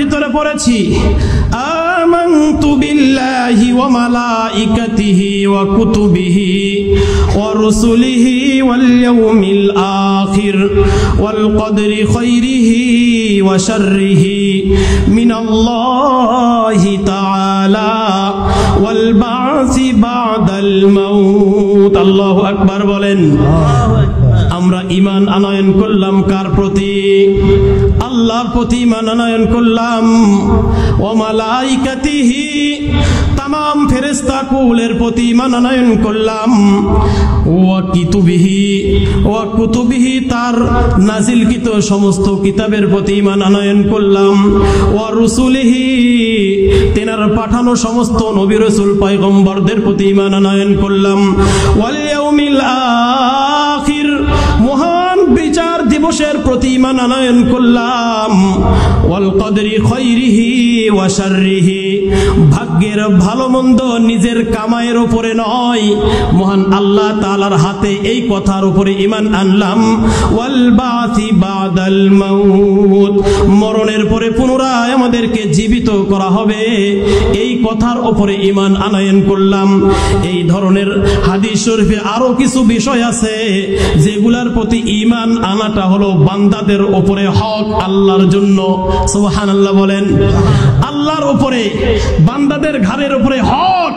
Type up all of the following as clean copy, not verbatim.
ভিতরে পড়েছি আমানতু বিল্লাহি ওয়া মালাইকাতিহি ওয়া কুতুবিহি ওয়া রুসুলিহি ওয়াল ইয়াউমিল আখির ওয়াল কদরি খাইরিহি ওয়া শাররিহি মিনাল্লাহি তাআলা ওয়াল বা'সি বা'দাল মাউত। আল্লাহু আকবার বলেন। আমরা ঈমান আনয়ন করলাম কার প্রতি? আল্লাহর প্রতি ঈমান আনয়ন করলাম। ওয়া মালাইকাতিহি, तमाम ফেরেশতা কুলের প্রতি ঈমান আনয়ন করলাম। ওয়া কুতুবিহি, তার নাজিলকৃত সমস্ত কিতাবের প্রতি ঈমান আনয়ন করলাম। ওয়া রুসুলিহি, তেনার পাঠানো সমস্ত নবী রাসূল পয়গম্বরদের প্রতি ঈমান আনয়ন করলাম। ওয়াল ইয়াউমিল আখির, মহান বিচার দিবসের প্রতি ঈমান আনয়ন করলাম। ওয়াল কদরি খাইরিহি ওয়া শাররিহি, ভাগ্যের ভালো মন্দ নিজের কামাইয়ের উপরে নয়, মহান আল্লাহ তাআলার হাতে, এই কথার উপরে ঈমান আনলাম। ওয়াল বা'সি বা'দাল মাউত, মরণের পরে পুনরায় আমাদেরকে জীবিত করা হবে, এই কথার উপরে ঈমান আনয়ন করলাম। এই ধরনের হাদিস শরীফে আরো কিছু বিষয় আছে যেগুলার প্রতি ঈমান আনাটা হলো বান্দাদের উপরে হক, আল্লাহর জন্য। সুবহানাল্লাহ বলেন। আল্লাহর উপরে, বান্দাদের ঘাড়ের উপরে হক,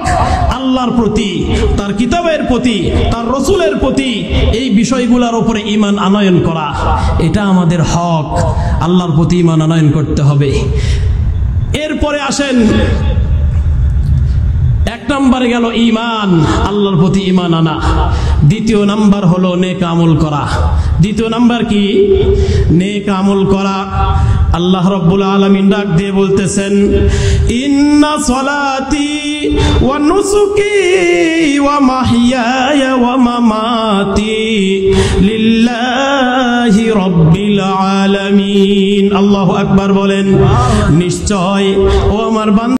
আল্লাহর প্রতি, তার কিতাবের প্রতি, তার রাসূলের প্রতি, এই বিষয়গুলোর উপরে ঈমান আনয়ন করা, এটা আমাদের হক। আল্লাহর প্রতি ঈমান আনয়ন করতে হবে। এরপরে আসেন, এক নম্বরে গেল ঈমান, আল্লাহর প্রতি ঈমান আনা। দ্বিতীয় নাম্বার হলো নেক আমল করা। দ্বিতীয় নাম্বার কি? নেক আমল করা। আল্লাহ রাব্বুল আলামিন ডাক দিয়ে বলতেছেন, ইন্না সলাতি ওয়া নুসুকি ওয়া মাহইয়ায়া ওয়া মামাতি লিল্লাহি রাব্বিল আলামিন। আল্লাহু আকবার বলেন। নিশ্চয় ও আমার বান্দা,